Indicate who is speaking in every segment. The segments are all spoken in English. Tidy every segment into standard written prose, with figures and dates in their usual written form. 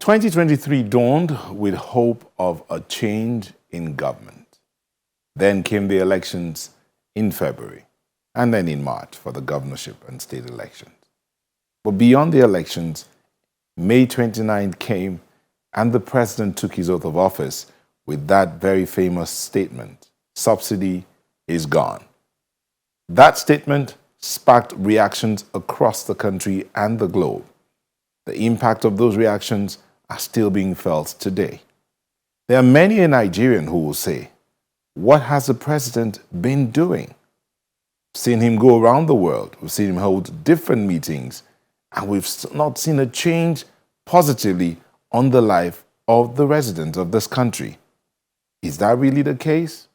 Speaker 1: 2023 dawned with hope of a change in government. Then came the elections in February and then in March for the governorship and state elections. But beyond the elections, May 29th came and the president took his oath of office with that very famous statement, "Subsidy is gone." That statement sparked reactions across the country and the globe. The impact of those reactions are still being felt today. There are many in Nigeria who will say, what has the president been doing? We've seen him go around the world. We've seen him hold different meetings, and we've not seen a change positively on the life of the residents of this country. Is that really the case?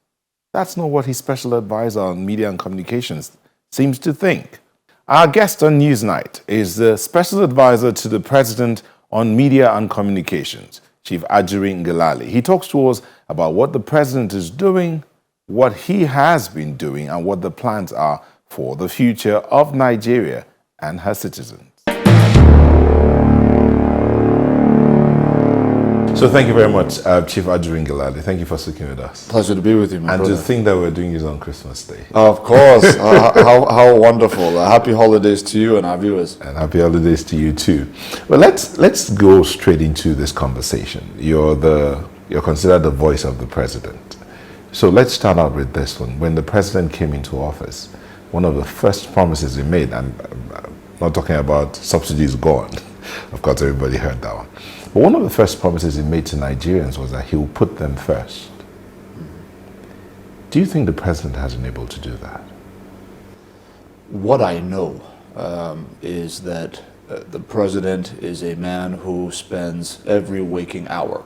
Speaker 1: That's not what his special advisor on media and communications seems to think. Our guest on Newsnight is the special advisor to the president on media and communications, Chief Ajuri Ngelale. He talks to us about what the president is doing, what he has been doing, and what the plans are for the future of Nigeria and her citizens. So thank you very much, Chief Ajuri Ngelale. Thank you for speaking with us.
Speaker 2: Pleasure to be with you, my brother.
Speaker 1: And to think that we're doing this on Christmas Day.
Speaker 2: Of course. How wonderful. Happy holidays to you and our viewers.
Speaker 1: And happy holidays to you too. Well, let's go straight into this conversation. You're considered the voice of the president. So let's start out with this one. When the president came into office, one of the first promises he made, and I'm not talking about subsidies gone. Of course, everybody heard that one. But one of the first promises he made to Nigerians was that he will put them first. Do you think the president has been able to do that?
Speaker 2: What I know is that the president is a man who spends every waking hour,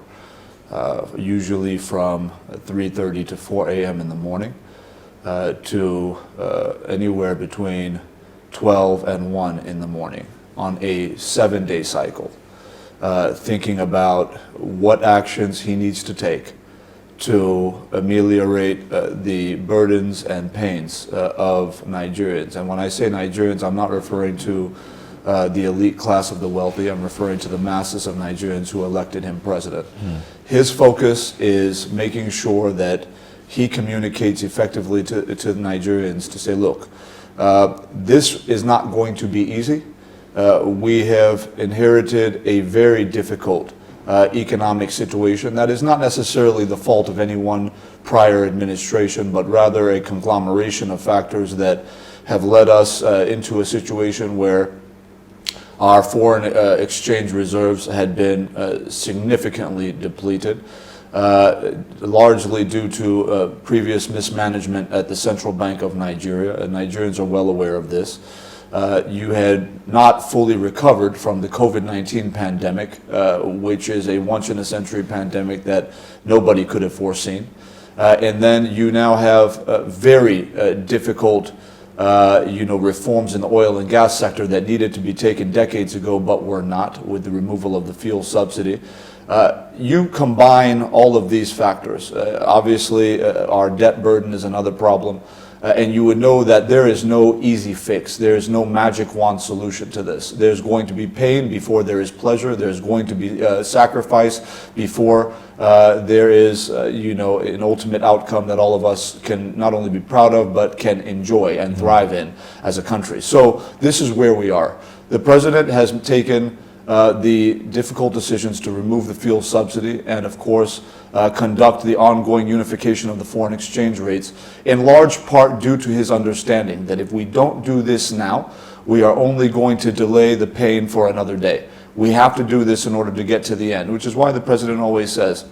Speaker 2: usually from 3:30 to 4 a.m. in the morning, to anywhere between 12 and 1 in the morning on a 7-day cycle. Thinking about what actions he needs to take to ameliorate the burdens and pains of Nigerians. And when I say Nigerians, I'm not referring to the elite class of the wealthy. I'm referring to the masses of Nigerians who elected him president. His focus is making sure that he communicates effectively to Nigerians to say, look, this is not going to be easy. We have inherited a very difficult economic situation that is not necessarily the fault of any one prior administration, but rather a conglomeration of factors that have led us into a situation where our foreign exchange reserves had been significantly depleted, largely due to previous mismanagement at the Central Bank of Nigeria, and Nigerians are well aware of this. You had not fully recovered from the COVID-19 pandemic, which is a once-in-a-century pandemic that nobody could have foreseen. And then you now have very difficult reforms in the oil and gas sector that needed to be taken decades ago but were not, with the removal of the fuel subsidy. You combine all of these factors. Obviously, our debt burden is another problem. And you would know that there is no easy fix. There is no magic wand solution to this. There's going to be pain before there is pleasure. There's going to be sacrifice before there is, an ultimate outcome that all of us can not only be proud of, but can enjoy and thrive in as a country. So this is where we are. The president has taken the difficult decisions to remove the fuel subsidy and, of course, conduct the ongoing unification of the foreign exchange rates, in large part due to his understanding that if we don't do this now, we are only going to delay the pain for another day. We have to do this in order to get to the end, which is why the president always says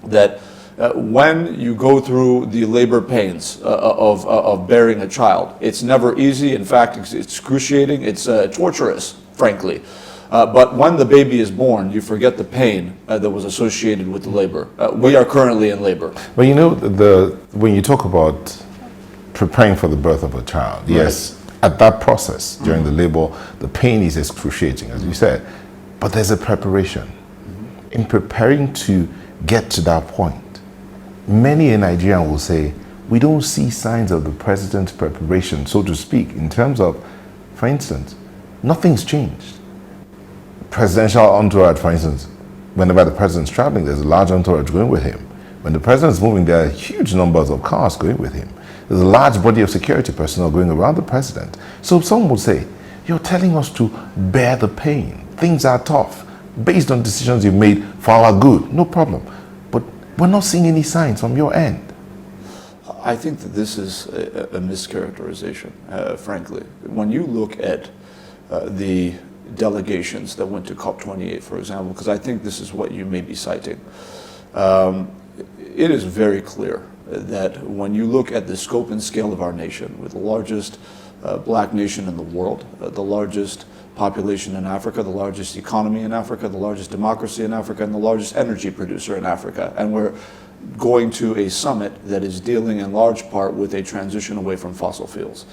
Speaker 2: that when you go through the labor pains of bearing a child, it's never easy. In fact, it's excruciating. It's torturous, frankly. But when the baby is born, you forget the pain that was associated with the labor. We are currently in labor.
Speaker 1: But when you talk about preparing for the birth of a child, right. Yes, at that process, during the labor, the pain is excruciating, as you said. But there's a preparation. In preparing to get to that point, many in Nigeria will say, we don't see signs of the president's preparation, so to speak, in terms of, for instance, nothing's changed. Presidential entourage, for instance, whenever the president's traveling, there's a large entourage going with him. When the president's moving, there are huge numbers of cars going with him. There's a large body of security personnel going around the president. So some would say, you're telling us to bear the pain. Things are tough, based on decisions you've made for our good. No problem. But we're not seeing any signs from your end.
Speaker 2: I think that this is a mischaracterization, frankly. When you look at the delegations that went to COP28, for example, because I think this is what you may be citing, it is very clear that when you look at the scope and scale of our nation, with the largest black nation in the world, the largest population in Africa, the largest economy in Africa, the largest democracy in Africa, and the largest energy producer in Africa, and we're going to a summit that is dealing in large part with a transition away from fossil fuels.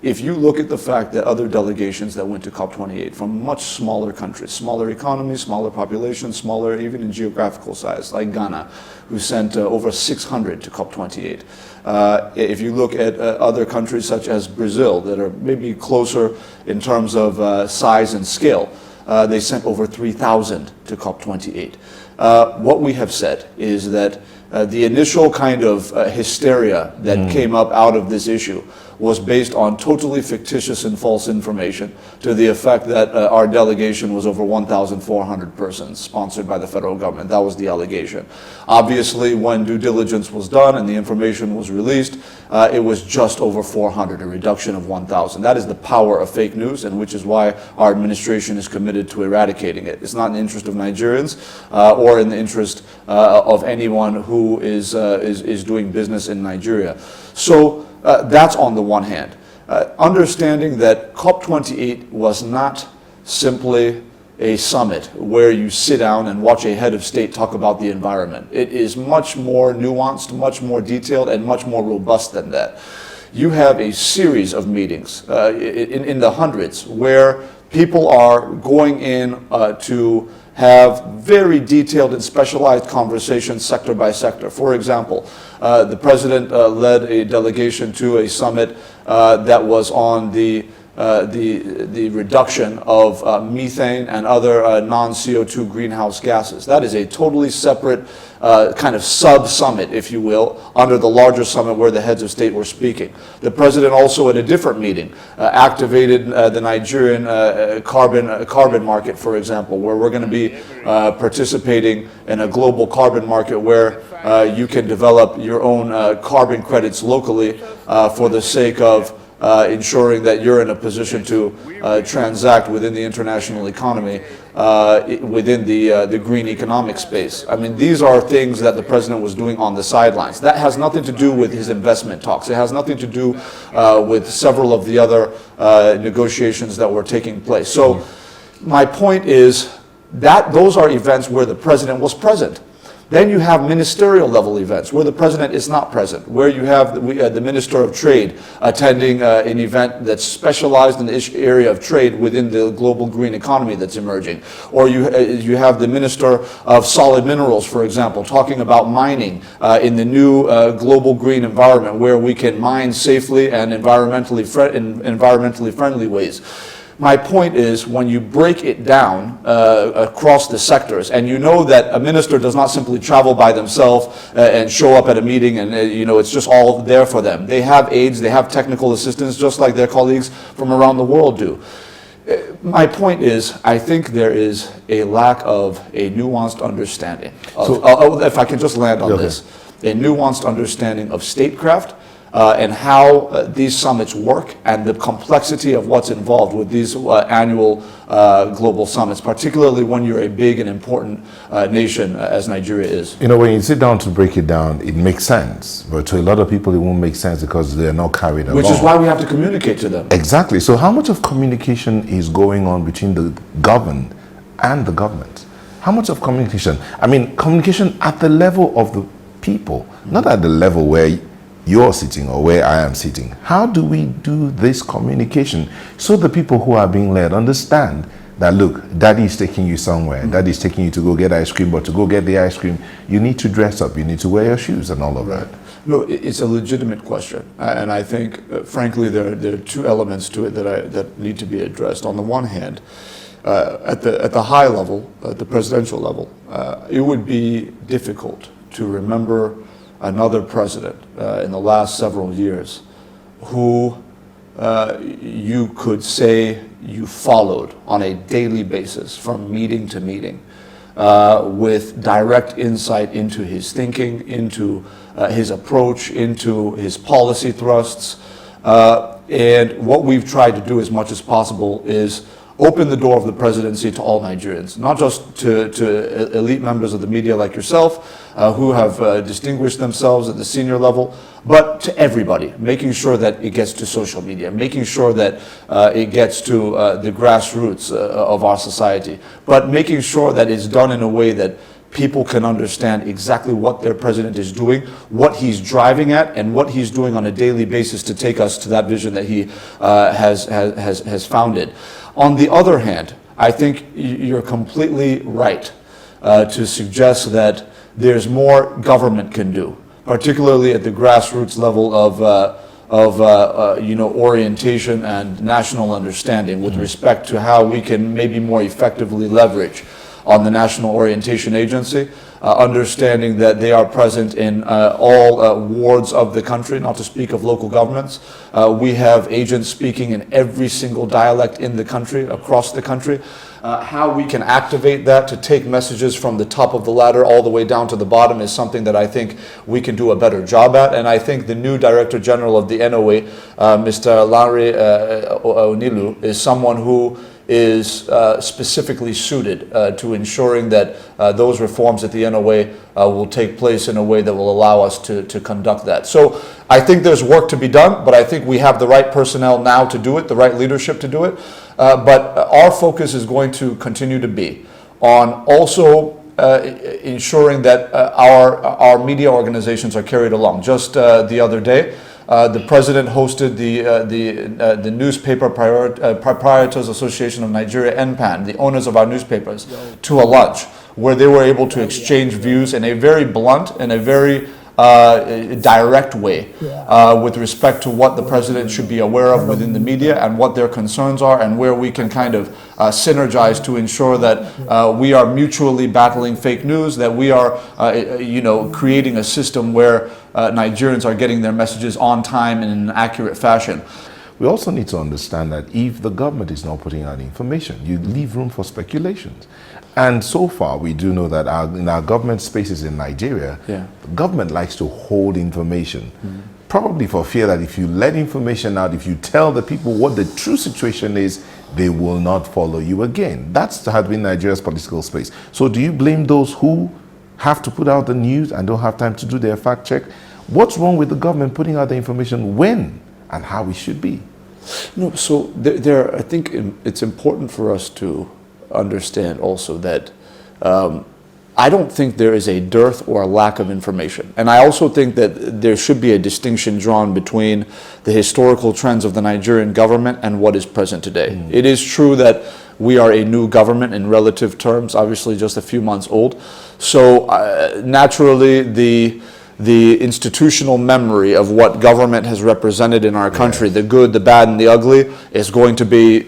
Speaker 2: If you look at the fact that other delegations that went to COP28 from much smaller countries, smaller economies, smaller populations, smaller even in geographical size, like Ghana, who sent over 600 to COP28. If you look at other countries such as Brazil, that are maybe closer in terms of size and scale, they sent over 3,000 to COP28. What we have said is that the initial kind of hysteria that came up out of this issue was based on totally fictitious and false information to the effect that our delegation was over 1,400 persons sponsored by the federal government. That was the allegation. Obviously, when due diligence was done and the information was released, it was just over 400, a reduction of 1,000. That is the power of fake news, and which is why our administration is committed to eradicating it. It's not in the interest of Nigerians or in the interest of anyone who is doing business in Nigeria. So that's on the one hand. Understanding that COP28 was not simply a summit where you sit down and watch a head of state talk about the environment. It is much more nuanced, much more detailed, and much more robust than that. You have a series of meetings in the hundreds where people are going in to have very detailed and specialized conversations sector by sector. For example, the president led a delegation to a summit that was on the reduction of methane and other non-CO2 greenhouse gases. That is a totally separate kind of sub-summit, if you will, under the larger summit where the heads of state were speaking. The president also at a different meeting activated the Nigerian carbon market, for example, where we're going to be participating in a global carbon market where you can develop your own carbon credits locally for the sake of ensuring that you're in a position to transact within the international economy, within the green economic space. I mean, these are things that the president was doing on the sidelines. That has nothing to do with his investment talks. It has nothing to do with several of the other negotiations that were taking place. So my point is that those are events where the president was present. Then you have ministerial level events where the president is not present, where you have the Minister of Trade attending an event that's specialized in the area of trade within the global green economy that's emerging. Or you have the Minister of Solid Minerals, for example, talking about mining in the new global green environment where we can mine safely and environmentally friendly ways. My point is, when you break it down across the sectors, and you know that a minister does not simply travel by themselves and show up at a meeting and it's just all there for them. They have aides, they have technical assistants, just like their colleagues from around the world do. My point is, I think there is a lack of a nuanced understanding of, if I can just land on this, a nuanced understanding of statecraft, and how these summits work and the complexity of what's involved with these annual global summits, particularly when you're a big and important nation as Nigeria is.
Speaker 1: You know, when you sit down to break it down, it makes sense. But to a lot of people, it won't make sense because they're not carried along.
Speaker 2: Which is why we have to communicate to them.
Speaker 1: Exactly. So how much of communication is going on between the governed and the government? How much of communication? I mean, communication at the level of the people, not at the level where you're sitting or where I am sitting. How do we do this communication so the people who are being led understand that, look, daddy is taking you somewhere, daddy is taking you to go get ice cream, but to go get the ice cream, you need to dress up, you need to wear your shoes and all of that.
Speaker 2: No, it's a legitimate question. And I think, frankly, there are two elements to it that need to be addressed. On the one hand, at the high level, at the presidential level, it would be difficult to remember another president in the last several years who you could say you followed on a daily basis from meeting to meeting, with direct insight into his thinking, into his approach, into his policy thrusts. And what we've tried to do as much as possible is open the door of the presidency to all Nigerians, not just to elite members of the media like yourself, who have distinguished themselves at the senior level, but to everybody, making sure that it gets to social media, making sure that it gets to the grassroots of our society, but making sure that it's done in a way that people can understand exactly what their president is doing, what he's driving at, and what he's doing on a daily basis to take us to that vision that he has founded. On the other hand, I think you're completely right to suggest that there's more government can do, particularly at the grassroots level of orientation and national understanding with respect to how we can maybe more effectively leverage on the National Orientation Agency, understanding that they are present in all wards of the country, not to speak of local governments. We have agents speaking in every single dialect in the country, across the country. How we can activate that to take messages from the top of the ladder all the way down to the bottom is something that I think we can do a better job at. And I think the new Director General of the NOA, Mr. Lanre Onilu, is someone who is specifically suited to ensuring that those reforms at the NOA will take place in a way that will allow us to conduct that. So I think there's work to be done, but I think we have the right personnel now to do it, the right leadership to do it. But our focus is going to continue to be on also ensuring that our media organizations are carried along. Just the other day, the president hosted the Newspaper Proprietors Association of Nigeria, NPAN, the owners of our newspapers, to a lunch where they were able to exchange views in a very blunt and a very direct way with respect to what the president should be aware of within the media and what their concerns are, and where we can kind of synergize to ensure that we are mutually battling fake news, that we are creating a system where Nigerians are getting their messages on time and in an accurate fashion.
Speaker 1: We also need to understand that if the government is not putting out information, you leave room for speculations. And so far, we do know that in our government spaces in Nigeria, the government likes to hold information, probably for fear that if you let information out, if you tell the people what the true situation is, they will not follow you again. That's has been Nigeria's political space. So do you blame those who have to put out the news and don't have time to do their fact check? What's wrong with the government putting out the information when and how it should be?
Speaker 2: No, so I think it's important for us to understand also that I don't think there is a dearth or a lack of information. And I also think that there should be a distinction drawn between the historical trends of the Nigerian government and what is present today. It is true that we are a new government in relative terms, obviously just a few months old. So naturally, the institutional memory of what government has represented in our country, the good, the bad, and the ugly, is going to be,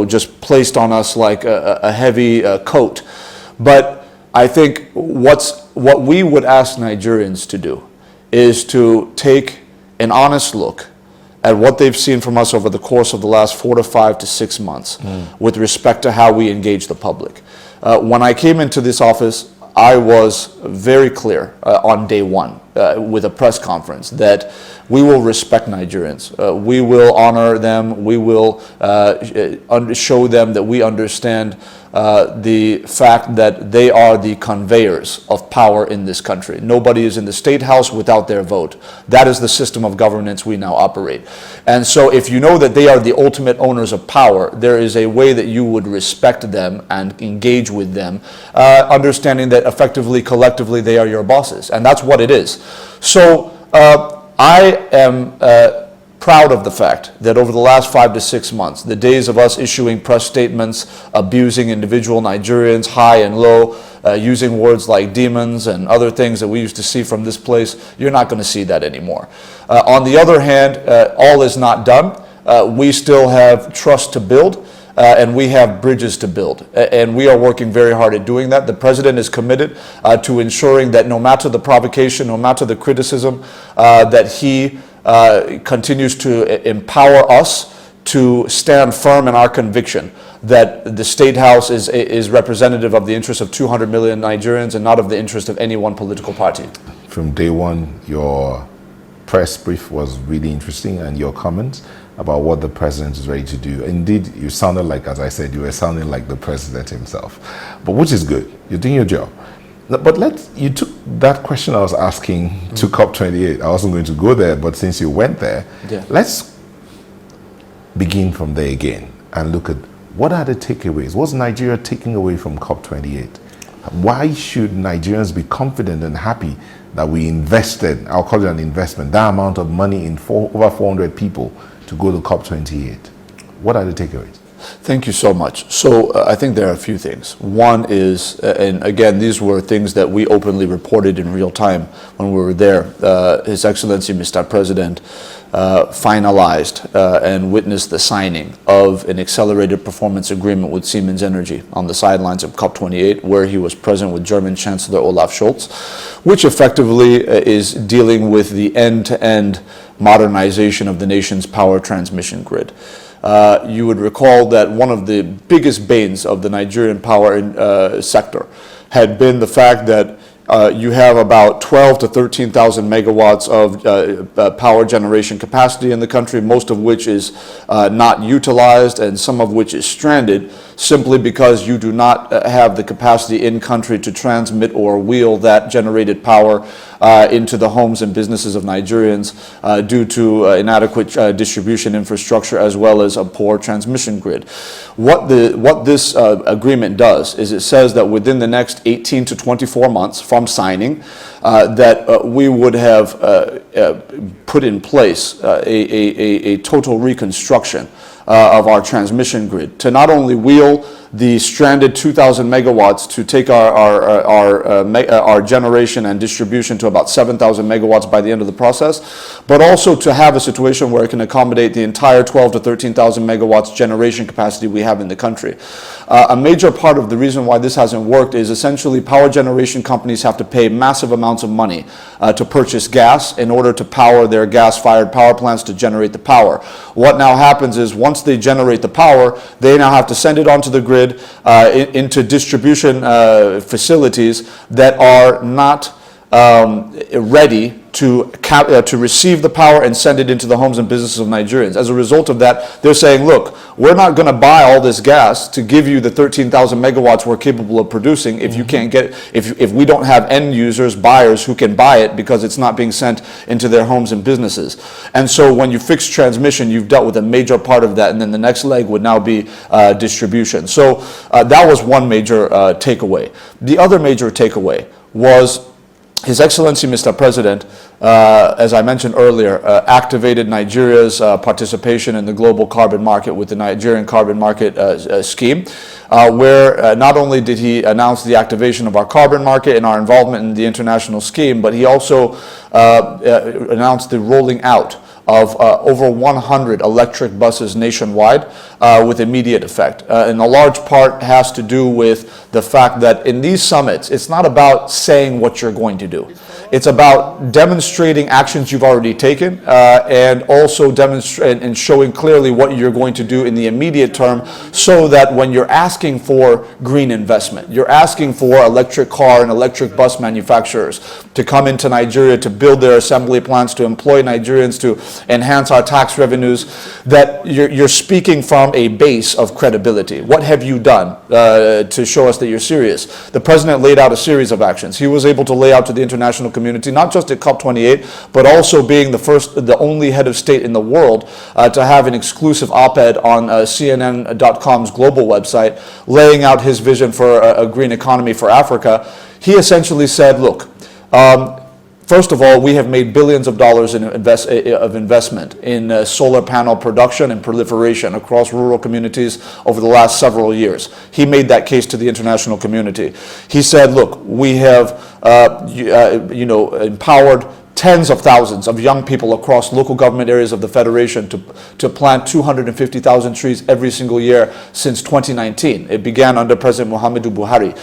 Speaker 2: just placed on us like a heavy coat. But I think what we would ask Nigerians to do is to take an honest look at what they've seen from us over the course of the last 4 to 5 to 6 months with respect to how we engage the public. When I came into this office, I was very clear on day one with a press conference that we will respect Nigerians. We will honor them. We will show them that we understand the fact that they are the conveyors of power in this country. Nobody is in the State House without their vote. That is the system of governance we now operate. And so if you know that they are the ultimate owners of power, there is a way that you would respect them and engage with them, understanding that effectively, collectively, they are your bosses. And that's what it is. So I am proud of the fact that over the last 5 to 6 months, the days of us issuing press statements, abusing individual Nigerians, high and low, using words like demons and other things that we used to see from this place, you're not going to see that anymore. On the other hand, all is not done. We still have trust to build. and we have bridges to build. And we are working very hard at doing that. The president is committed to ensuring that no matter the provocation, no matter the criticism, that he continues to empower us to stand firm in our conviction that the State House is representative of the interests of 200 million Nigerians and not of the interest of any one political party.
Speaker 1: From day one, your press brief was really interesting, and your comments about what the president is ready to do. Indeed, you sounded like, as I said, you were sounding like the president himself, but which is good. You're doing your job. But you took that question I was asking to COP28. I wasn't going to go there, but since you went there, let's begin from there again and look at what are the takeaways. What's Nigeria taking away from COP28? Why should Nigerians be confident and happy that we invested, I'll call it an investment, that amount of money in over 400 people to go to COP28? What are the takeaways?
Speaker 2: Thank you so much. So I think there are a few things. One is, and again, these were things that we openly reported in real time when we were there. His Excellency, Mr. President, finalized and witnessed the signing of an accelerated performance agreement with Siemens Energy on the sidelines of COP28, where he was present with German Chancellor Olaf Scholz, which effectively is dealing with the end-to-end modernization of the nation's power transmission grid. You would recall that one of the biggest banes of the Nigerian power sector had been the fact that you have about 12 to 13,000 megawatts of power generation capacity in the country, most of which is not utilized and some of which is stranded simply because you do not have the capacity in country to transmit or wheel that generated power into the homes and businesses of Nigerians due to inadequate distribution infrastructure as well as a poor transmission grid. What this agreement does is it says that within the next 18 to 24 months from signing, that we would have put in place a total reconstruction of our transmission grid to not only wheel the stranded 2,000 megawatts to take our generation and distribution to about 7,000 megawatts by the end of the process, but also to have a situation where it can accommodate the entire 12 to 13,000 megawatts generation capacity we have in the country. A major part of the reason why this hasn't worked is essentially power generation companies have to pay massive amounts of money to purchase gas in order to power their gas-fired power plants to generate the power. What now happens is once they generate the power, they now have to send it onto the grid into distribution facilities that are not ready to receive the power and send it into the homes and businesses of Nigerians. As a result of that, they're saying, look, we're not going to buy all this gas to give you the 13,000 megawatts we're capable of producing if you can't get, if we don't have end users, buyers who can buy it because it's not being sent into their homes and businesses. And so when you fix transmission, you've dealt with a major part of that, and then the next leg would now be distribution. So that was one major takeaway. The other major takeaway was His Excellency, Mr. President, as I mentioned earlier, activated Nigeria's participation in the global carbon market with the Nigerian carbon market scheme, where not only did he announce the activation of our carbon market and our involvement in the international scheme, but he also announced the rolling out of over 100 electric buses nationwide with immediate effect. And a large part has to do with the fact that in these summits, it's not about saying what you're going to do. It's about demonstrating actions you've already taken and also demonstrate and showing clearly what you're going to do in the immediate term, so that when you're asking for green investment, you're asking for electric car and electric bus manufacturers to come into Nigeria to build their assembly plants, to employ Nigerians, to enhance our tax revenues, that you're speaking from a base of credibility. What have you done to show us that you're serious? The president laid out a series of actions. He was able to lay out to the international community, not just at COP28, but also being the only head of state in the world to have an exclusive op-ed on CNN.com's global website, laying out his vision for a green economy for Africa. He essentially said, look, first of all, we have made billions of dollars of investment in solar panel production and proliferation across rural communities over the last several years. He made that case to the international community. He said, look, we have empowered tens of thousands of young people across local government areas of the Federation to plant 250,000 trees every single year since 2019. It began under President Muhammadu Buhari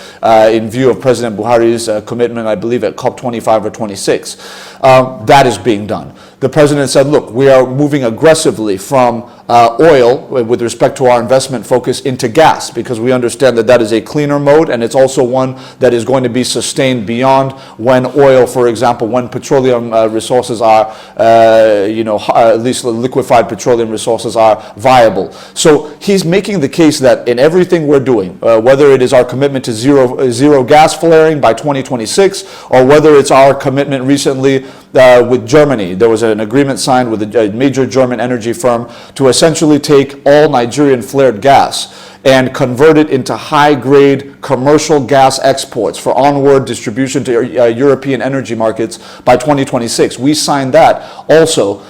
Speaker 2: in view of President Buhari's commitment, I believe, at COP25 or 26. That is being done. The president said, look, we are moving aggressively from oil with respect to our investment focus into gas, because we understand that that is a cleaner mode, and it's also one that is going to be sustained beyond when oil, for example, when petroleum resources are, at least liquefied petroleum resources are viable. So he's making the case that in everything we're doing, whether it is our commitment to zero gas flaring by 2026, or whether it's our commitment recently with Germany, there was an agreement signed with a major German energy firm to essentially take all Nigerian flared gas and convert it into high-grade commercial gas exports for onward distribution to European energy markets by 2026. We signed that also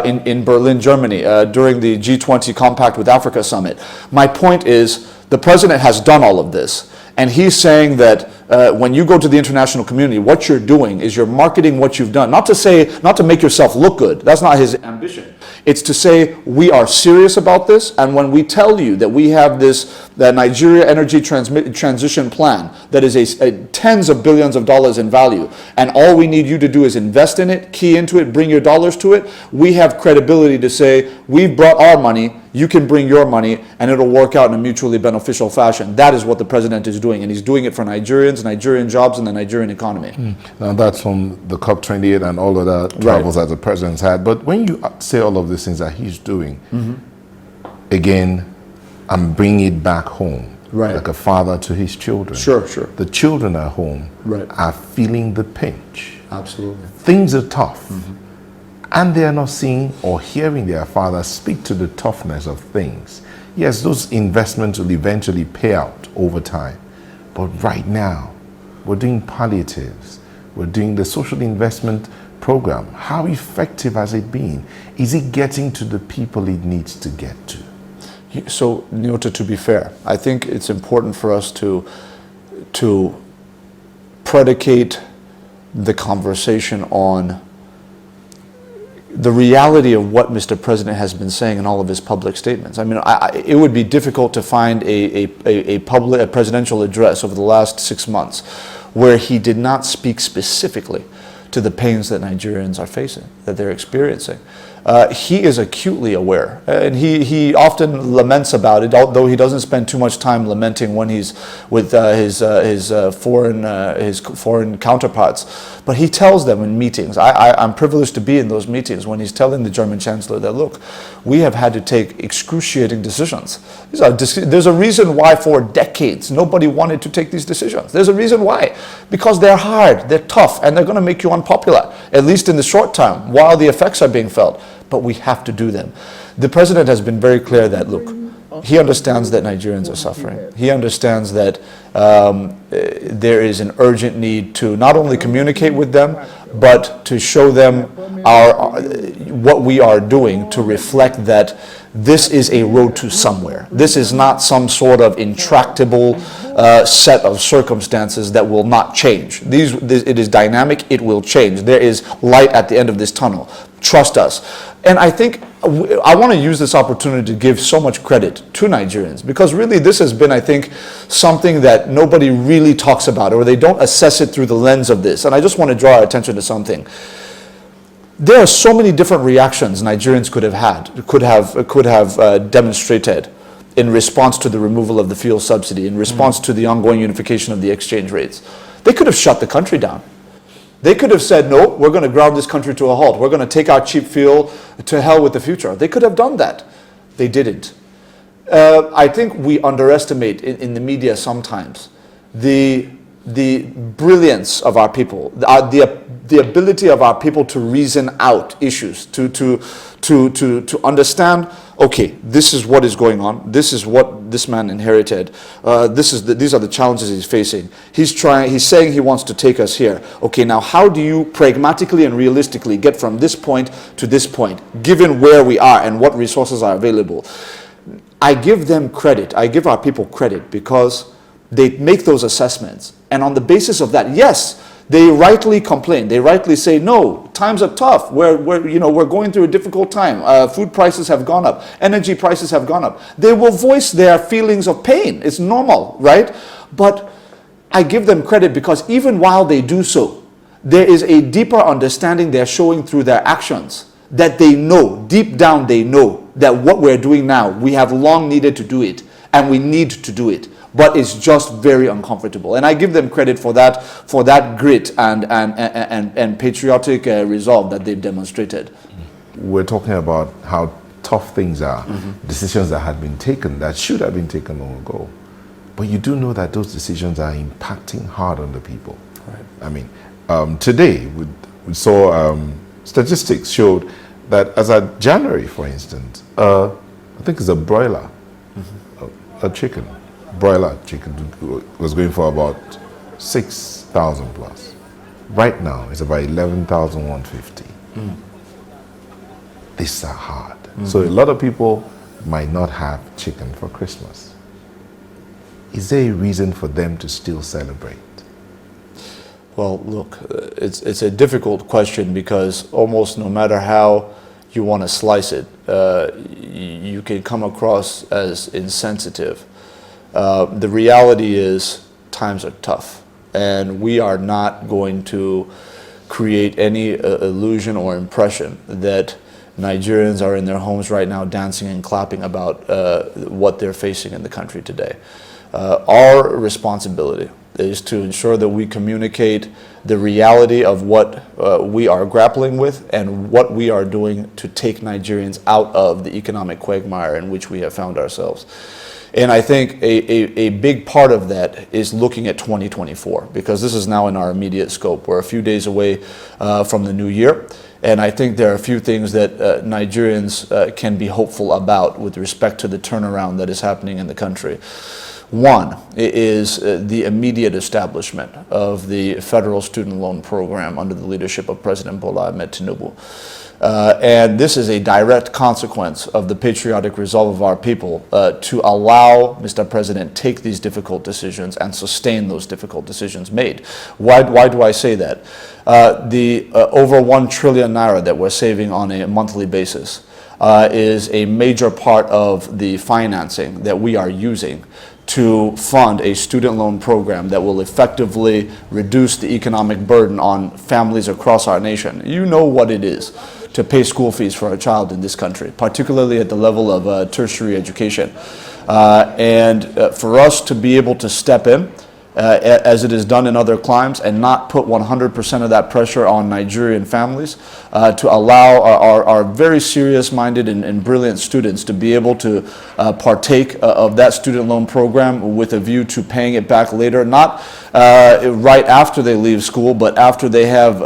Speaker 2: in Berlin, Germany, during the G20 Compact with Africa Summit. My point is, the president has done all of this, and he's saying that when you go to the international community, what you're doing is you're marketing what you've done. Not to make yourself look good. That's not his ambition. It's to say we are serious about this, and when we tell you that we have the Nigeria Energy Transition Plan that is tens of billions of dollars in value, and all we need you to do is invest in it, key into it, bring your dollars to it, we have credibility to say we've brought our money, you can bring your money, and it'll work out in a mutually beneficial fashion. That is what the president is doing, and he's doing it for Nigerians, Nigerian jobs, and the Nigerian economy.
Speaker 1: Now that's from the COP28 and all of that travels that the president's had. But when you say all of these things that he's doing, again, I'm bringing it back home, like a father to his children.
Speaker 2: Sure.
Speaker 1: The children at home are feeling the pinch.
Speaker 2: Absolutely.
Speaker 1: Things are tough. And they are not seeing or hearing their father speak to the toughness of things. Yes, those investments will eventually pay out over time. But right now, we're doing palliatives. We're doing the social investment program. How effective has it been? Is it getting to the people it needs to get to?
Speaker 2: So, Nyota, to be fair, I think it's important for us to predicate the conversation on the reality of what Mr. President has been saying in all of his public statements. I mean, it would be difficult to find a presidential address over the last 6 months where he did not speak specifically to the pains that Nigerians are facing, that they're experiencing. He is acutely aware, and he often laments about it, although he doesn't spend too much time lamenting when he's with his foreign counterparts. But he tells them in meetings, I'm privileged to be in those meetings, when he's telling the German Chancellor that, look, we have had to take excruciating decisions. There's a reason why for decades nobody wanted to take these decisions. There's a reason why. Because they're hard, they're tough, and they're going to make you unpopular, at least in the short term, while the effects are being felt. But we have to do them. The president has been very clear that, look, he understands that Nigerians are suffering. He understands that there is an urgent need to not only communicate with them, but to show them what we are doing to reflect that this is a road to somewhere. This is not some sort of intractable set of circumstances that will not change. It is dynamic, it will change. There is light at the end of this tunnel. Trust us. And I think I want to use this opportunity to give so much credit to Nigerians, because really this has been, I think, something that nobody really talks about, or they don't assess it through the lens of this. And I just want to draw our attention to something. There are so many different reactions Nigerians could have demonstrated in response to the removal of the fuel subsidy, in response to the ongoing unification of the exchange rates. They could have shut the country down. They could have said, no, we're going to ground this country to a halt. We're going to take our cheap fuel to hell with the future. They could have done that. They didn't. I think we underestimate in the media sometimes the brilliance of our people, the ability of our people to reason out issues, to understand, okay, this is what is going on. This is what this man inherited. These are the challenges he's facing. He's saying he wants to take us here. Okay, now how do you pragmatically and realistically get from this point to this point, given where we are and what resources are available? I give them credit. I give our people credit because they make those assessments. And on the basis of that, yes, They rightly complain. They rightly say, no, times are tough. We're going through a difficult time. Food prices have gone up. Energy prices have gone up. They will voice their feelings of pain. It's normal, right? But I give them credit because even while they do so, there is a deeper understanding they're showing through their actions that they know, deep down they know that what we're doing now, we have long needed to do it and we need to do it. But it's just very uncomfortable. And I give them credit for that grit and patriotic resolve that they've demonstrated.
Speaker 1: We're talking about how tough things are, decisions that had been taken, that should have been taken long ago. But you do know that those decisions are impacting hard on the people.
Speaker 2: Right.
Speaker 1: I mean, today we saw statistics showed that as of January, for instance, I think it's a broiler, a chicken. Broiler chicken was going for about 6,000 plus. Right now, it's about 11,150. These are hard. So a lot of people might not have chicken for Christmas. Is there a reason for them to still celebrate?
Speaker 2: Well, look, it's a difficult question because almost no matter how you want to slice it, you can come across as insensitive. The reality is times are tough, and we are not going to create any illusion or impression that Nigerians are in their homes right now dancing and clapping about what they're facing in the country today. Our responsibility is to ensure that we communicate the reality of what we are grappling with and what we are doing to take Nigerians out of the economic quagmire in which we have found ourselves. And I think a big part of that is looking at 2024, because this is now in our immediate scope. We're a few days away from the new year, and I think there are a few things that Nigerians can be hopeful about with respect to the turnaround that is happening in the country. One is the immediate establishment of the federal student loan program under the leadership of President Bola Ahmed Tinubu. And this is a direct consequence of the patriotic resolve of our people to allow Mr. President take these difficult decisions and sustain those difficult decisions made. Why do I say that? The over 1 trillion naira that we're saving on a monthly basis is a major part of the financing that we are using to fund a student loan program that will effectively reduce the economic burden on families across our nation. You know what it is to pay school fees for a child in this country, particularly at the level of tertiary education. And for us to be able to step in, as it is done in other climes, and not put 100% of that pressure on Nigerian families, to allow our very serious-minded and brilliant students to be able to partake of that student loan program with a view to paying it back later, not right after they leave school, but after they have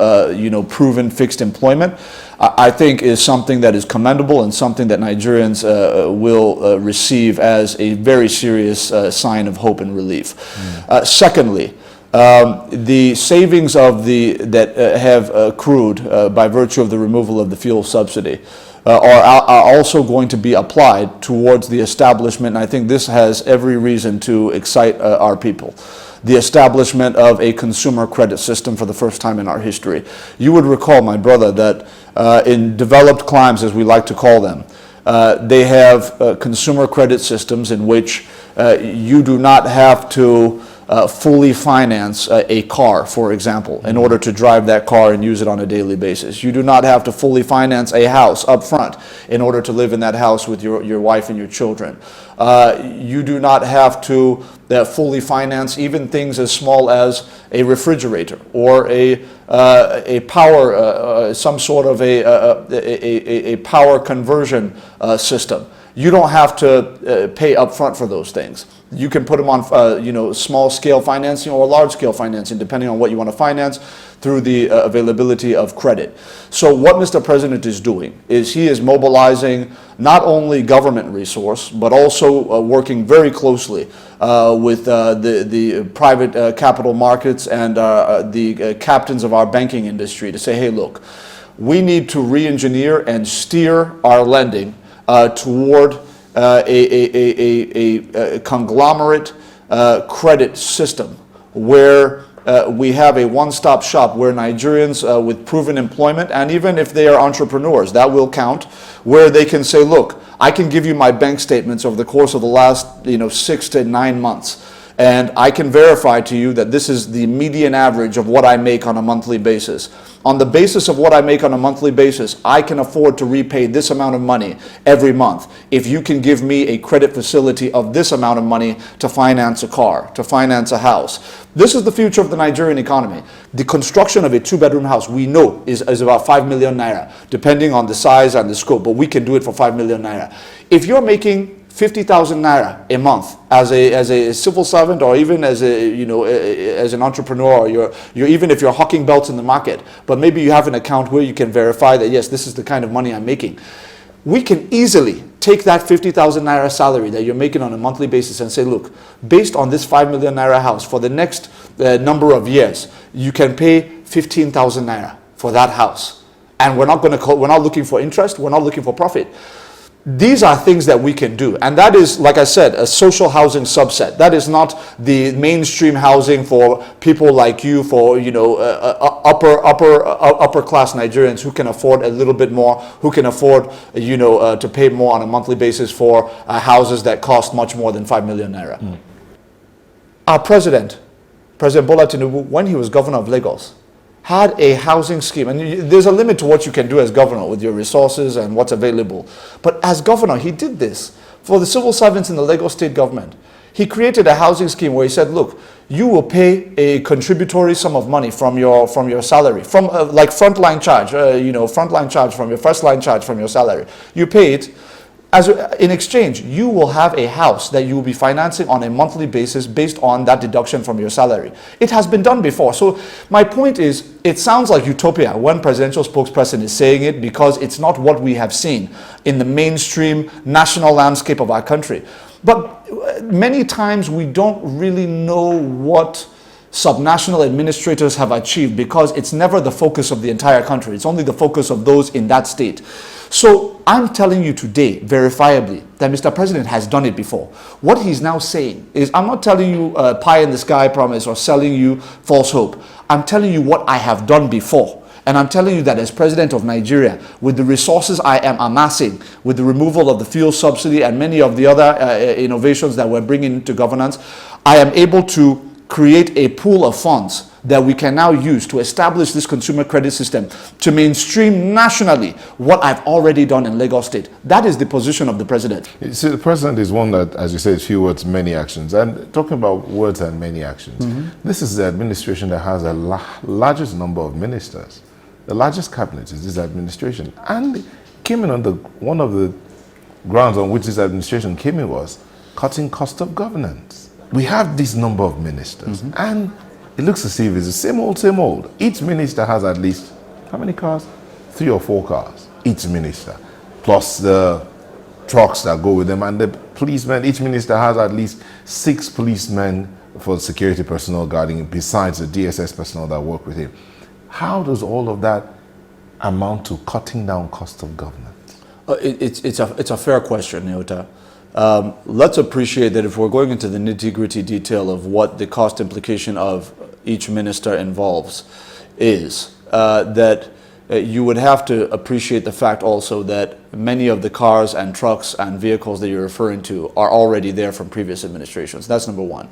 Speaker 2: proven fixed employment, I think is something that is commendable and something that Nigerians will receive as a very serious sign of hope and relief. Secondly, the savings that have accrued by virtue of the removal of the fuel subsidy are also going to be applied towards the establishment, and I think this has every reason to excite our people. The establishment of a consumer credit system for the first time in our history. You would recall, my brother, that in developed climes, as we like to call them, they have consumer credit systems in which you do not have to fully finance a car, for example, in order to drive that car and use it on a daily basis. You do not have to fully finance a house up front in order to live in that house with your wife and your children. You do not have to fully finance even things as small as a refrigerator or a power, some sort of a power conversion system. You don't have to pay upfront for those things. You can put them on, small-scale financing or large-scale financing, depending on what you want to finance, through the availability of credit. So what Mr. President is doing is he is mobilizing not only government resource, but also working very closely with the private capital markets and the captains of our banking industry to say, hey, look, we need to re-engineer and steer our lending toward a conglomerate credit system where we have a one-stop shop where Nigerians with proven employment, and even if they are entrepreneurs, that will count, where they can say, look, I can give you my bank statements over the course of the last 6 to 9 months, and I can verify to you that this is the median average of what I make on a monthly basis. On the basis of what I make on a monthly basis, I can afford to repay this amount of money every month. If you can give me a credit facility of this amount of money to finance a car, to finance a house. This is the future of the Nigerian economy. The construction of a 2-bedroom house, we know, is about 5 million naira, depending on the size and the scope, but we can do it for 5 million naira. If you're making 50,000 naira a month as a civil servant, or even as as an entrepreneur, or you're even if you're hawking belts in the market, but maybe you have an account where you can verify that yes, this is the kind of money I'm making. We can easily take that 50,000 naira salary that you're making on a monthly basis and say, look, based on this 5 million naira house for the next number of years, you can pay 15,000 naira for that house, and we're not looking for interest, we're not looking for profit. These are things that we can do, and that is, like I said, a social housing subset. That is not the mainstream housing for people like you, for upper class Nigerians who can afford a little bit more, who can afford to pay more on a monthly basis for houses that cost much more than 5 million naira. Our President Bola Tinubu, when he was governor of Lagos, had a housing scheme, and there's a limit to what you can do as governor with your resources and what's available. But as governor, he did this for the civil servants in the Lagos state government. He created a housing scheme where he said, look, you will pay a contributory sum of money from your salary, from like frontline charge, frontline charge from your first line charge from your salary. You pay it. In exchange, you will have a house that you will be financing on a monthly basis based on that deduction from your salary. It has been done before. So my point is, it sounds like utopia when presidential spokesperson is saying it, because it's not what we have seen in the mainstream national landscape of our country. But many times we don't really know what subnational administrators have achieved, because it's never the focus of the entire country. It's only the focus of those in that state. So I'm telling you today, verifiably, that Mr. President has done it before. What he's now saying is, I'm not telling you a pie in the sky promise or selling you false hope. I'm telling you what I have done before. And I'm telling you that as President of Nigeria, with the resources I am amassing, with the removal of the fuel subsidy and many of the other innovations that we're bringing into governance, I am able to create a pool of funds that we can now use to establish this consumer credit system, to mainstream nationally what I've already done in Lagos State. That is the position of the president.
Speaker 1: You see, the president is one that, as you said, few words, many actions. And talking about words and many actions, this is the administration that has the largest number of ministers. The largest cabinet is this administration. And came in on one of the grounds on which this administration came in was cutting cost of governance. We have this number of ministers, and it looks as if it's the same old, same old. Each minister has at least, how many cars? 3 or 4 cars, each minister, plus the trucks that go with them, and the policemen. Each minister has at least 6 policemen for security personnel guarding him, besides the DSS personnel that work with him. How does all of that amount to cutting down cost of governance?
Speaker 2: It's a fair question, Nyota. Let's appreciate that if we're going into the nitty-gritty detail of what the cost implication of each minister involves is, that you would have to appreciate the fact also that many of the cars and trucks and vehicles that you're referring to are already there from previous administrations. That's number one.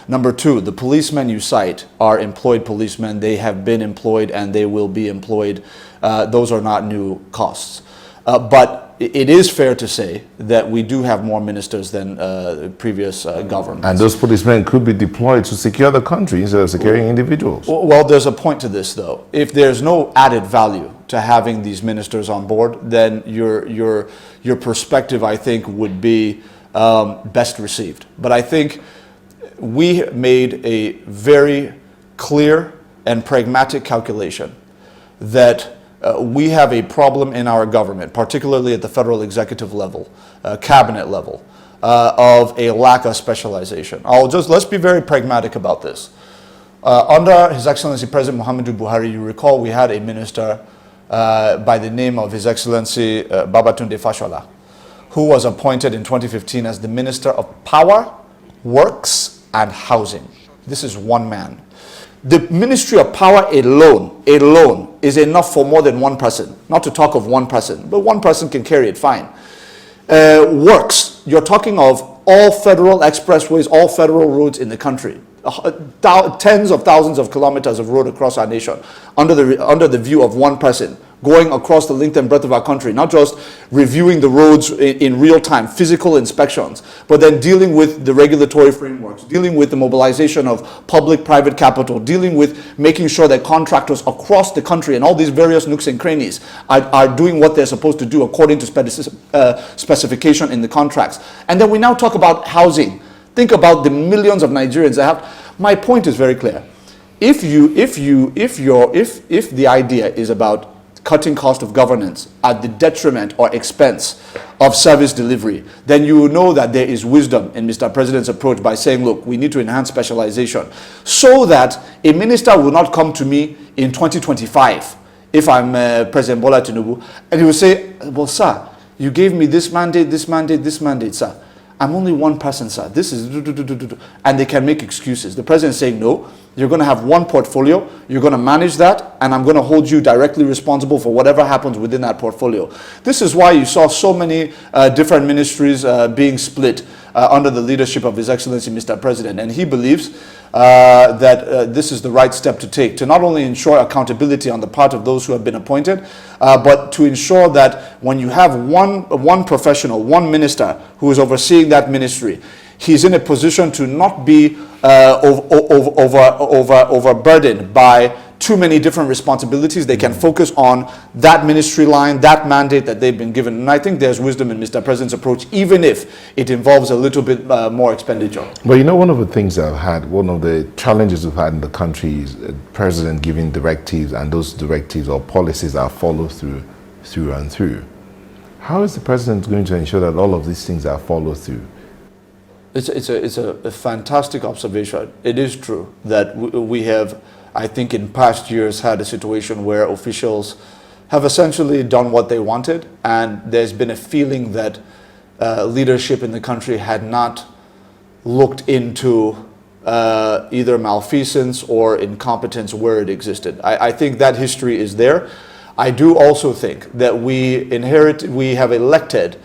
Speaker 2: Number two, the policemen you cite are employed policemen. They have been employed and they will be employed. Those are not new costs. But it is fair to say that we do have more ministers than previous governments.
Speaker 1: And those policemen could be deployed to secure the country instead of securing individuals.
Speaker 2: Well, there's a point to this, though. If there's no added value to having these ministers on board, then your perspective, I think, would be best received. But I think we made a very clear and pragmatic calculation that we have a problem in our government, particularly at the federal executive level, cabinet level, of a lack of specialization. Let's be very pragmatic about this. Under His Excellency President Muhammadu Buhari, you recall we had a minister by the name of His Excellency Babatunde Fashola, who was appointed in 2015 as the Minister of Power, Works, and Housing. This is one man. The Ministry of Power alone is enough for more than one person. Not to talk of one person, but one person can carry it fine. Works, you're talking of all federal expressways, all federal roads in the country. Tens of thousands of kilometers of road across our nation under the view of one person, going across the length and breadth of our country, not just reviewing the roads in real time, physical inspections, but then dealing with the regulatory frameworks, dealing with the mobilization of public-private capital, dealing with making sure that contractors across the country and all these various nooks and crannies are doing what they're supposed to do according to specification in the contracts. And then we now talk about housing. Think about the millions of Nigerians that have. My point is very clear. If the idea is about cutting cost of governance at the detriment or expense of service delivery, then you will know that there is wisdom in Mr. President's approach by saying, look, we need to enhance specialization so that a minister will not come to me in 2025 if I'm President Bola Tinubu and he will say, well, sir, you gave me this mandate, sir. I'm only one person, sir. This is and they can make excuses. The president is saying, no, you're going to have one portfolio, you're going to manage that, and I'm going to hold you directly responsible for whatever happens within that portfolio. This is why you saw so many different ministries being split under the leadership of His Excellency Mr. President. And he believes that this is the right step to take, to not only ensure accountability on the part of those who have been appointed, but to ensure that when you have one professional, one minister who is overseeing that ministry, he's in a position to not be overburdened by too many different responsibilities. They can focus on that ministry line, that mandate that they've been given. And I think there's wisdom in Mr. President's approach, even if it involves a little bit more expenditure.
Speaker 1: But you know, one of the things I've had, one of the challenges we've had in the country is the president giving directives, and those directives or policies are followed through and through. How is the president going to ensure that all of these things are followed through?
Speaker 2: It's a fantastic observation. It is true that we have, I think in past years, had a situation where officials have essentially done what they wanted, and there's been a feeling that leadership in the country had not looked into either malfeasance or incompetence where it existed. I think that history is there. I do also think that we have elected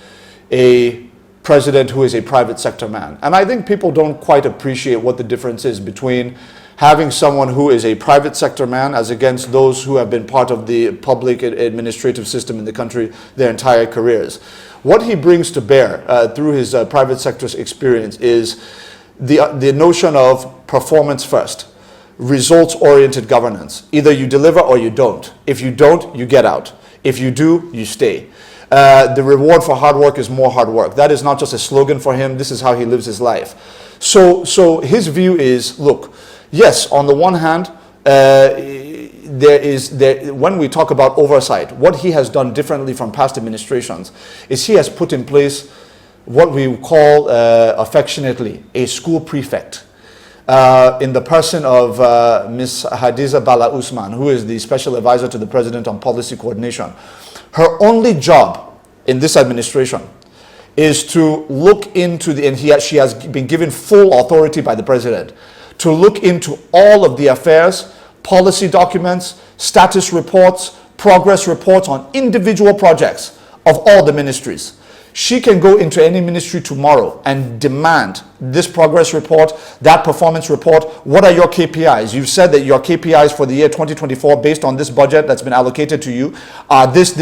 Speaker 2: a president who is a private sector man. And I think people don't quite appreciate what the difference is between having someone who is a private sector man as against those who have been part of the public administrative system in the country their entire careers. What he brings to bear through his private sector experience is the notion of performance first, results-oriented governance. Either you deliver or you don't. If you don't, you get out. If you do, you stay. The reward for hard work is more hard work. That is not just a slogan for him. This is how he lives his life. So his view is, look, yes, on the one hand, when we talk about oversight, what he has done differently from past administrations is he has put in place what we call affectionately a school prefect in the person of Ms. Hadiza Bala Usman, who is the special advisor to the president on policy coordination. Her only job in this administration is to look into she has been given full authority by the president to look into all of the affairs, policy documents, status reports, progress reports on individual projects of all the ministries. She can go into any ministry tomorrow and demand this progress report, that performance report. What are your KPIs? You've said that your KPIs for the year 2024 based on this budget that's been allocated to you are this.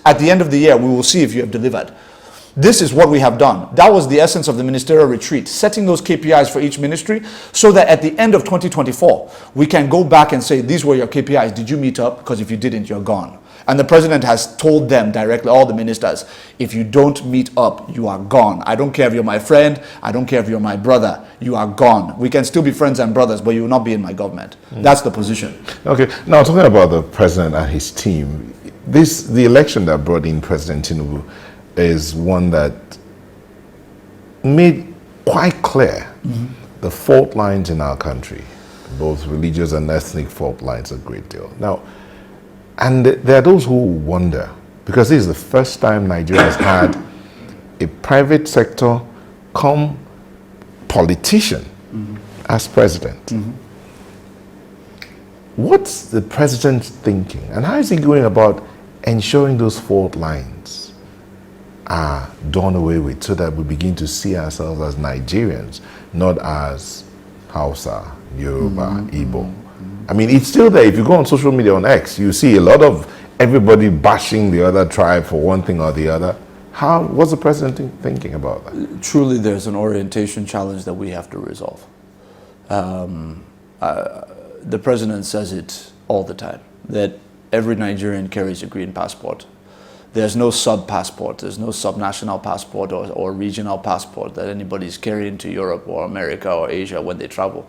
Speaker 2: At the end of the year, we will see if you have delivered. This is what we have done. That was the essence of the ministerial retreat, setting those KPIs for each ministry so that at the end of 2024, we can go back and say, these were your KPIs. Did you meet up? Because if you didn't, you're gone. And the president has told them directly, all the ministers, if you don't meet up, you are gone. I don't care if you're my friend. I don't care if you're my brother. You are gone. We can still be friends and brothers, but you will not be in my government. That's the position.
Speaker 1: Okay. Now, talking about the president and his team, the election that brought in President Tinubu is one that made quite clear the fault lines in our country, both religious and ethnic fault lines a great deal. Now, and there are those who wonder, because this is the first time Nigeria has had a private sector come politician as president. What's the president thinking, and how is he going about ensuring those fault lines are done away with so that we begin to see ourselves as Nigerians, not as Hausa, Yoruba, Igbo? I mean, it's still there. If you go on social media on X, you see a lot of everybody bashing the other tribe for one thing or the other. What's the president thinking about that?
Speaker 2: Truly, there's an orientation challenge that we have to resolve. The president says it all the time, that every Nigerian carries a green passport. There's no sub-passport, there's no sub-national passport or regional passport that anybody's carrying to Europe or America or Asia when they travel.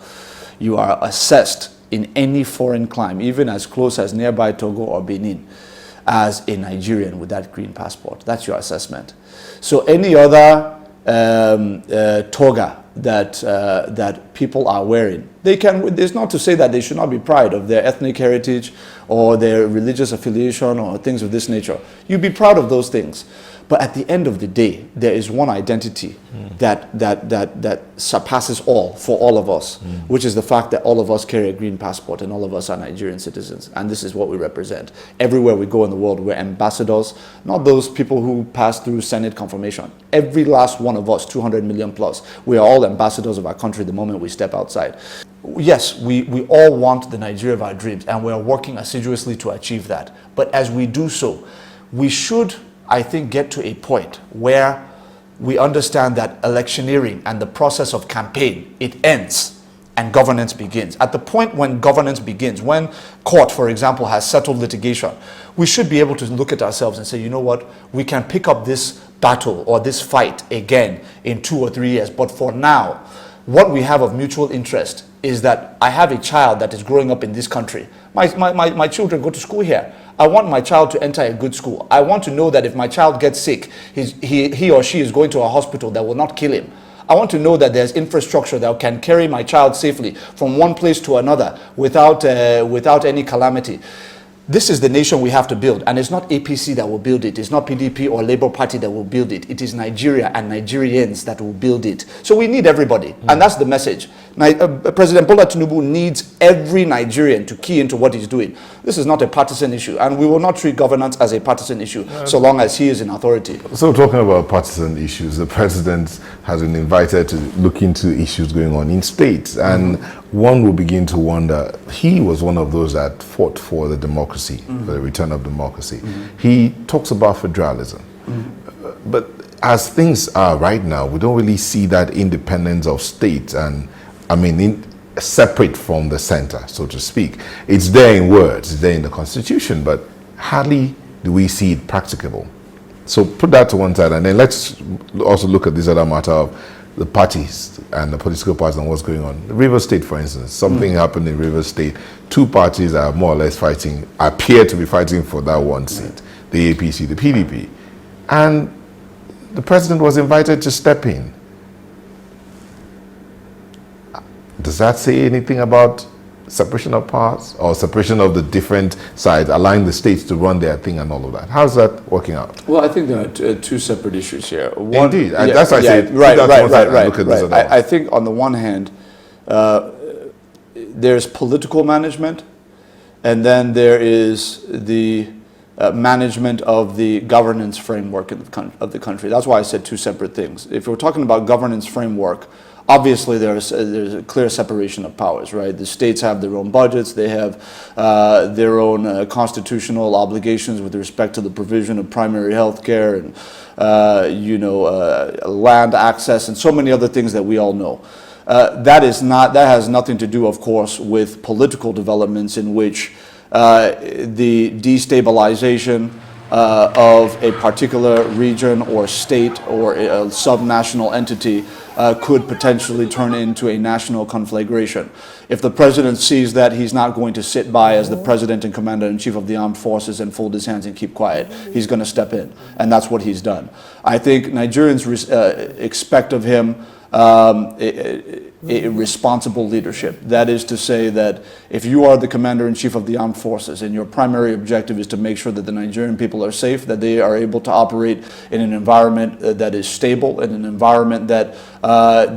Speaker 2: You are assessed in any foreign clime, even as close as nearby Togo or Benin, as a Nigerian with that green passport. That's your assessment. So any other toga that people are wearing, it's not to say that they should not be proud of their ethnic heritage or their religious affiliation or things of this nature. You be proud of those things. But at the end of the day, there is one identity that surpasses all for all of us, which is the fact that all of us carry a green passport and all of us are Nigerian citizens. And this is what we represent. Everywhere we go in the world, we're ambassadors, not those people who pass through Senate confirmation. Every last one of us, 200 million plus, we are all ambassadors of our country the moment we step outside. Yes, we all want the Nigeria of our dreams, and we're working assiduously to achieve that. But as we do so, we should, I think, get to a point where we understand that electioneering and the process of campaign, it ends and governance begins. At the point when governance begins, when court, for example, has settled litigation, we should be able to look at ourselves and say, you know what, we can pick up this battle or this fight again in 2 or 3 years. But for now, what we have of mutual interest is that I have a child that is growing up in this country. My children go to school here. I want my child to enter a good school. I want to know that if my child gets sick, he or she is going to a hospital that will not kill him. I want to know that there's infrastructure that can carry my child safely from one place to another without any calamity. This is the nation we have to build, and it's not APC that will build it. It's not PDP or Labour Party that will build it. It is Nigeria and Nigerians that will build it. So we need everybody, and that's the message. President Bola Tinubu needs every Nigerian to key into what he's doing. This is not a partisan issue, and we will not treat governance as a partisan issue so long as he is in authority.
Speaker 1: So talking about partisan issues, the president has been invited to look into issues going on in states, and one will begin to wonder, he was one of those that fought for the democracy, for the return of democracy. He talks about federalism. But as things are right now, we don't really see that independence of states and, separate from the center, so to speak. It's there in words, it's there in the Constitution, but hardly do we see it practicable. So put that to one side, and then let's also look at this other matter of the parties and the political parties and what's going on. Rivers State, for instance, something happened in Rivers State. 2 parties are more or less appear to be fighting for that one seat, the APC, the PDP. And the president was invited to step in. Does that say anything about separation of powers or separation of the different sides, allowing the states to run their thing and all of that? How's that working out?
Speaker 2: Well, I think there are 2 separate issues here.
Speaker 1: One, indeed, that's why I said
Speaker 2: right. I think on the one hand, there's political management, and then there is the management of the governance framework of the country. That's why I said 2 separate things. If we're talking about governance framework, obviously there's a clear separation of powers, right? The states have their own budgets, they have their own constitutional obligations with respect to the provision of primary health care and land access and so many other things that we all know. That has nothing to do, of course, with political developments in which the destabilization of a particular region or state or a subnational entity could potentially turn into a national conflagration. If the president sees that, he's not going to sit by as the president and commander-in-chief of the armed forces and fold his hands and keep quiet. He's going to step in, and that's what he's done. I think Nigerians expect of him a responsible leadership. That is to say that if you are the commander-in-chief of the armed forces and your primary objective is to make sure that the Nigerian people are safe, that they are able to operate in an environment that is stable, in an environment that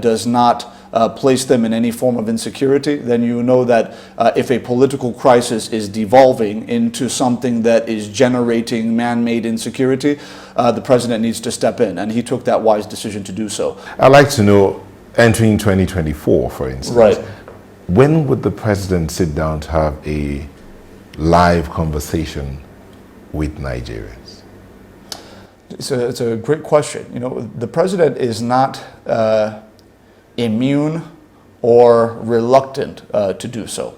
Speaker 2: does not place them in any form of insecurity, then you know that if a political crisis is devolving into something that is generating man-made insecurity, the president needs to step in, and he took that wise decision to do so.
Speaker 1: I'd like to know, entering 2024, for instance,
Speaker 2: Right.
Speaker 1: when would the president sit down to have a live conversation with Nigerians?
Speaker 2: It's a great question. You know, the president is not immune or reluctant to do so.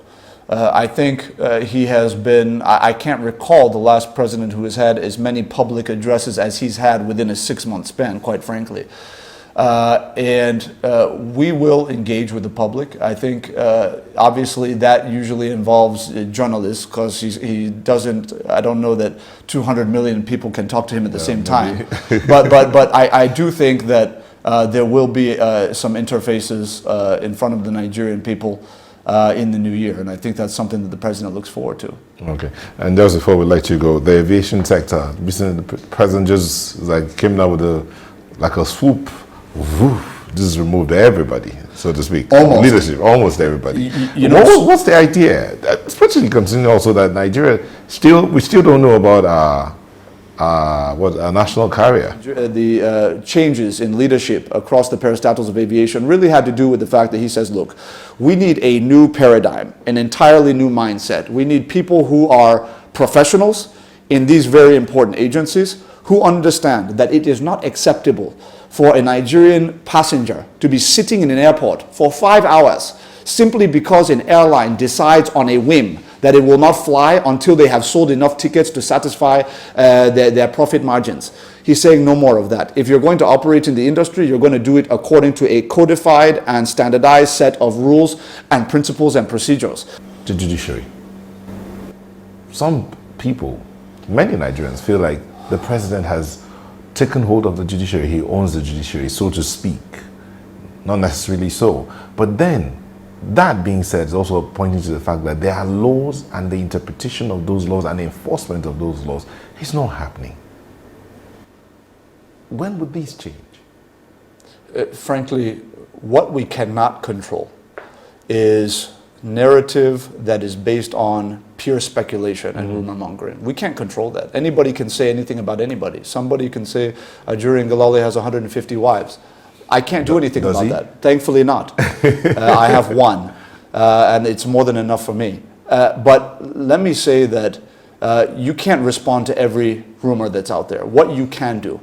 Speaker 2: I think he has been, I can't recall the last president who has had as many public addresses as he's had within a 6-month span, quite frankly. We will engage with the public. I think obviously that usually involves journalists, because he doesn't, I don't know that 200 million people can talk to him at the same time. but I do think that there will be some interfaces in front of the Nigerian people in the new year, and I think that's something that the president looks forward to.
Speaker 1: Okay, and just before we let you go, the aviation sector, recently the president just came down with a swoop. This removed everybody, so to speak.
Speaker 2: Almost.
Speaker 1: Leadership, almost everybody.
Speaker 2: You know,
Speaker 1: what's the idea? Especially considering also that Nigeria we still don't know about a national carrier.
Speaker 2: The changes in leadership across the parastatals of aviation really had to do with the fact that he says, look, we need a new paradigm, an entirely new mindset. We need people who are professionals in these very important agencies who understand that it is not acceptable for a Nigerian passenger to be sitting in an airport for 5 hours simply because an airline decides on a whim that it will not fly until they have sold enough tickets to satisfy their profit margins. He's saying no more of that. If you're going to operate in the industry, you're going to do it according to a codified and standardized set of rules and principles and procedures.
Speaker 1: The judiciary. Some people, many Nigerians, feel like the president has taken hold of the judiciary. He owns the judiciary, so to speak. Not necessarily so. But then, that being said, is also pointing to the fact that there are laws, and the interpretation of those laws and the enforcement of those laws is not happening. When would these change?
Speaker 2: Frankly, what we cannot control is narrative that is based on pure speculation and rumor mongering. We can't control that. Anybody can say anything about anybody. Somebody can say Julian Galale has 150 wives. I can't do anything about that. Thankfully not. I have one, and it's more than enough for me. But let me say that you can't respond to every rumor that's out there. What you can do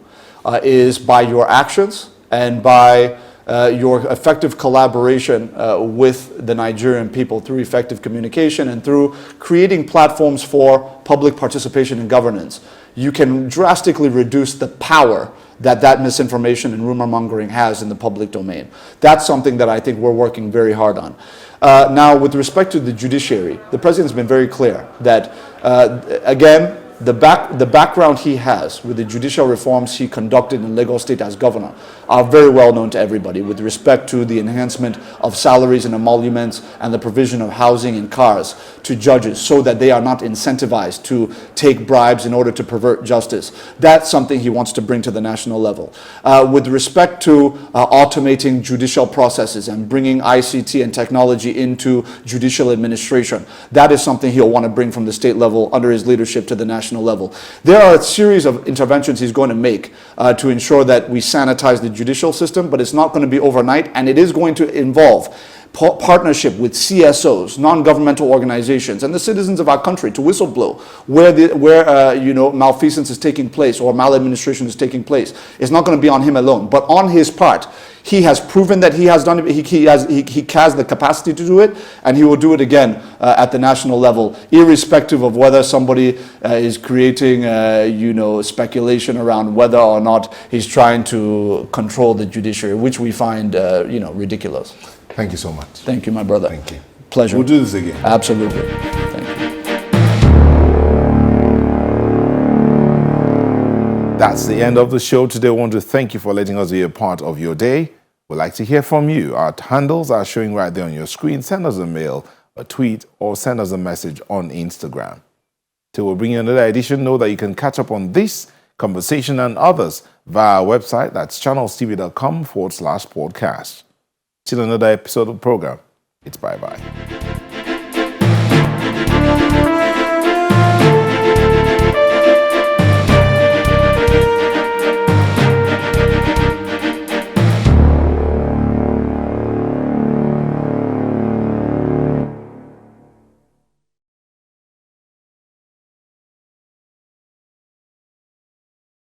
Speaker 2: is by your actions and by your effective collaboration with the Nigerian people through effective communication and through creating platforms for public participation in governance, you can drastically reduce the power that misinformation and rumor mongering has in the public domain. That's something that I think we're working very hard on. Now, with respect to the judiciary, the president's been very clear that, again, the background he has with the judicial reforms he conducted in Lagos State as governor are very well known to everybody with respect to the enhancement of salaries and emoluments and the provision of housing and cars to judges so that they are not incentivized to take bribes in order to pervert justice. That's something he wants to bring to the national level. With respect to automating judicial processes and bringing ICT and technology into judicial administration, that is something he'll want to bring from the state level under his leadership to the national level. There are a series of interventions he's going to make to ensure that we sanitize the judicial system, but it's not going to be overnight, and it is going to involve partnership with CSOs, non-governmental organizations, and the citizens of our country to whistleblow where malfeasance is taking place or maladministration is taking place. It's not going to be on him alone, but on his part. He has proven that he has done it. He has the capacity to do it, and he will do it again at the national level, irrespective of whether somebody is creating, speculation around whether or not he's trying to control the judiciary, which we find, ridiculous.
Speaker 1: Thank you so much.
Speaker 2: Thank you, my brother.
Speaker 1: Thank you.
Speaker 2: Pleasure.
Speaker 1: We'll do this again.
Speaker 2: Absolutely. Thank you.
Speaker 1: That's the end of the show today. I want to thank you for letting us be a part of your day. We'd like to hear from you. Our handles are showing right there on your screen. Send us a mail, a tweet, or send us a message on Instagram. Till we bring you another edition, know that you can catch up on this conversation and others via our website. That's channelstv.com/podcast. Till another episode of the program, it's bye-bye.